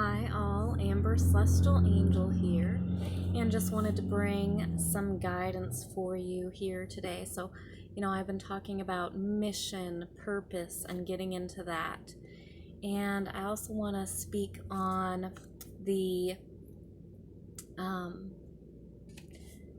Hi all, Amber Celestial Angel here, and just wanted to bring some guidance for you here today. So, I've been talking about mission, purpose, and getting into that. And I also want to speak on the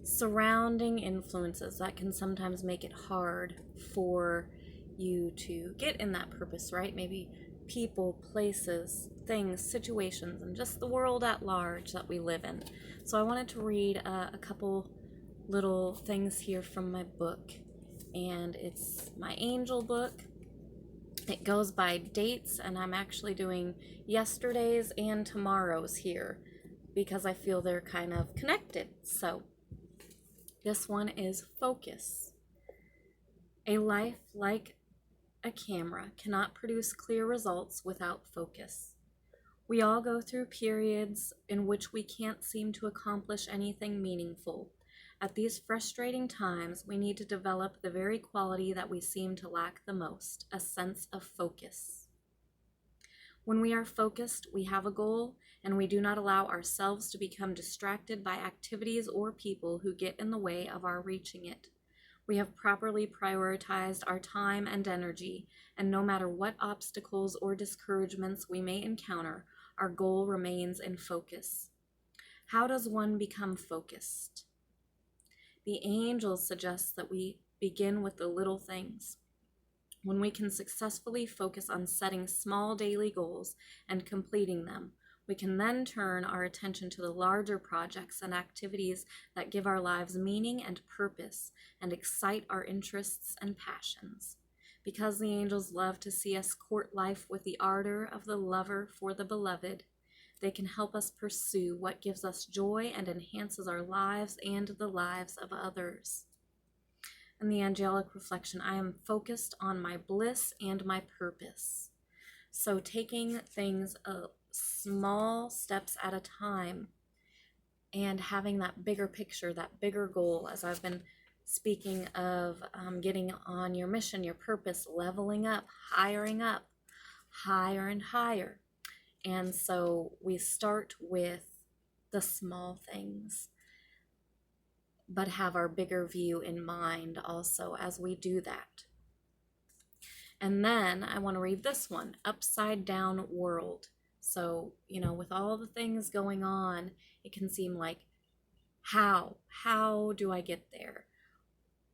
surrounding influences that can sometimes make it hard for you to get in that purpose, right? Maybe people, places, things, situations, and just the world at large that we live in. So I wanted to read a couple little things here from my book, and it's my angel book. It goes by dates, and I'm actually doing yesterday's and tomorrow's here because I feel they're kind of connected. So this one is focus. A life like a camera cannot produce clear results without focus. We all go through periods in which we can't seem to accomplish anything meaningful. At these frustrating times, we need to develop the very quality that we seem to lack the most, a sense of focus. When we are focused, we have a goal, and we do not allow ourselves to become distracted by activities or people who get in the way of our reaching it. We have properly prioritized our time and energy, and no matter what obstacles or discouragements we may encounter, our goal remains in focus. How does one become focused? The angels suggest that we begin with the little things. When we can successfully focus on setting small daily goals and completing them, we can then turn our attention to the larger projects and activities that give our lives meaning and purpose and excite our interests and passions. Because the angels love to see us court life with the ardor of the lover for the beloved, they can help us pursue what gives us joy and enhances our lives and the lives of others. And the angelic reflection, I am focused on my bliss and my purpose. So taking things small steps at a time and having that bigger picture, that bigger goal, as I've been speaking of getting on your mission, your purpose, leveling up, higher and higher. And so we start with the small things, but have our bigger view in mind also as we do that. And then I want to read this one, Upside Down World. So, with all the things going on, it can seem like, how do I get there?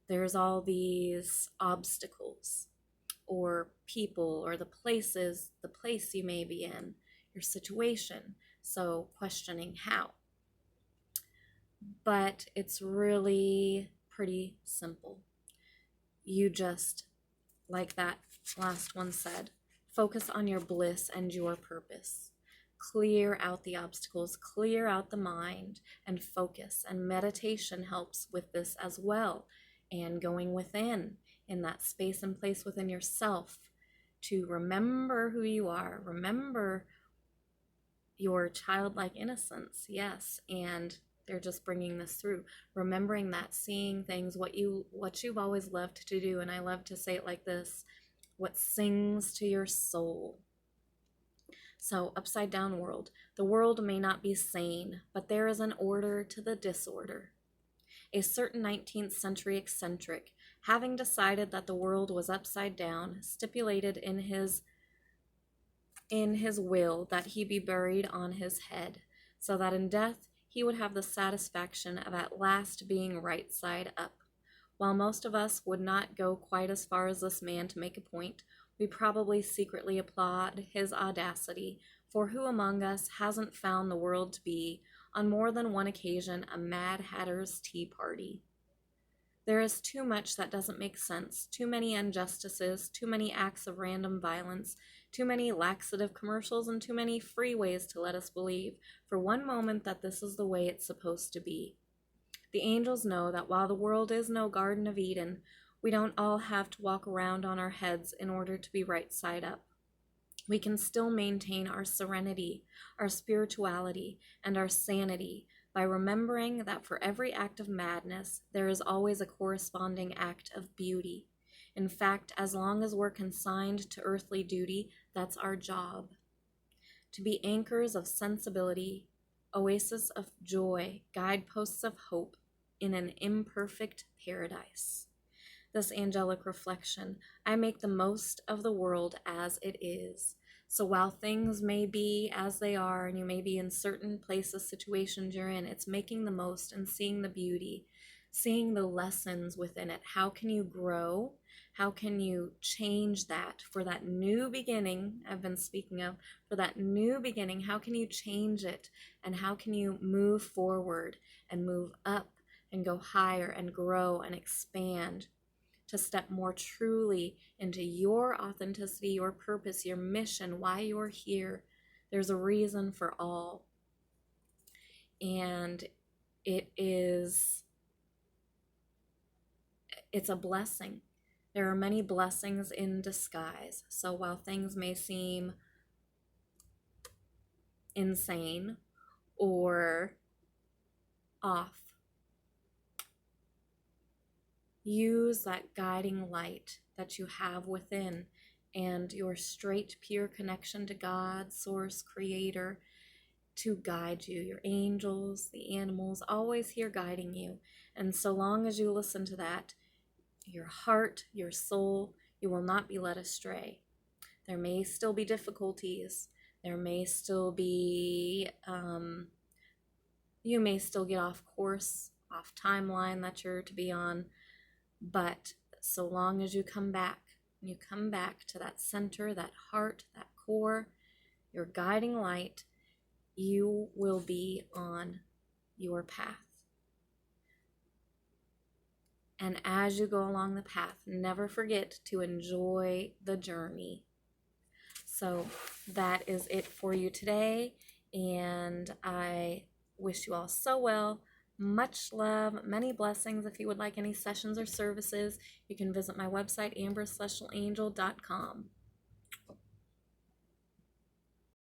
There's all these obstacles, or people, or the place you may be in, your situation. So questioning how. But it's really pretty simple. You just, like that last one said, focus on your bliss and your purpose. Clear out the obstacles, clear out the mind, and focus. And meditation helps with this as well. And going within, in that space and place within yourself, to remember who you are, remember your childlike innocence, yes, and they're just bringing this through, remembering that, seeing things, what you've always loved to do. And I love to say it like this, what sings to your soul. So, upside down world. The world may not be sane, but there is an order to the disorder. A certain 19th century eccentric, having decided that the world was upside down, stipulated in his will that he be buried on his head, so that in death he would have the satisfaction of at last being right side up. While most of us would not go quite as far as this man to make a point, we probably secretly applaud his audacity, for who among us hasn't found the world to be, on more than one occasion, a Mad Hatter's tea party? There is too much that doesn't make sense, too many injustices, too many acts of random violence, too many laxative commercials, and too many free ways to let us believe for one moment that this is the way it's supposed to be. The angels know that while the world is no Garden of Eden, we don't all have to walk around on our heads in order to be right side up. We can still maintain our serenity, our spirituality, and our sanity by remembering that for every act of madness, there is always a corresponding act of beauty. In fact, as long as we're consigned to earthly duty, that's our job. to be anchors of sensibility, oases of joy, guideposts of hope in an imperfect paradise. This angelic reflection, I make the most of the world as it is. So while things may be as they are, and you may be in certain places, situations you're in, it's making the most and seeing the beauty, seeing the lessons within it. How can you grow? How can you change that for that new beginning I've been speaking of? For that new beginning, how can you change it? And how can you move forward and move up and go higher and grow and expand to step more truly into your authenticity, your purpose, your mission, why you're here? There's a reason for all. And it's a blessing. There are many blessings in disguise. So while things may seem insane or off, use that guiding light that you have within and your straight, pure connection to God, Source, Creator, to guide you. Your angels, the animals, always here guiding you. And so long as you listen to that, your heart, your soul, you will not be led astray. There may still be difficulties. There may still be, you may still get off course, off timeline that you're to be on. But so long as you come back to that center, that heart, that core, your guiding light, you will be on your path. And as you go along the path, never forget to enjoy the journey. So that is it for you today. And I wish you all so well. Much love, many blessings. If you would like any sessions or services, you can visit my website, ambercelestialangel.com.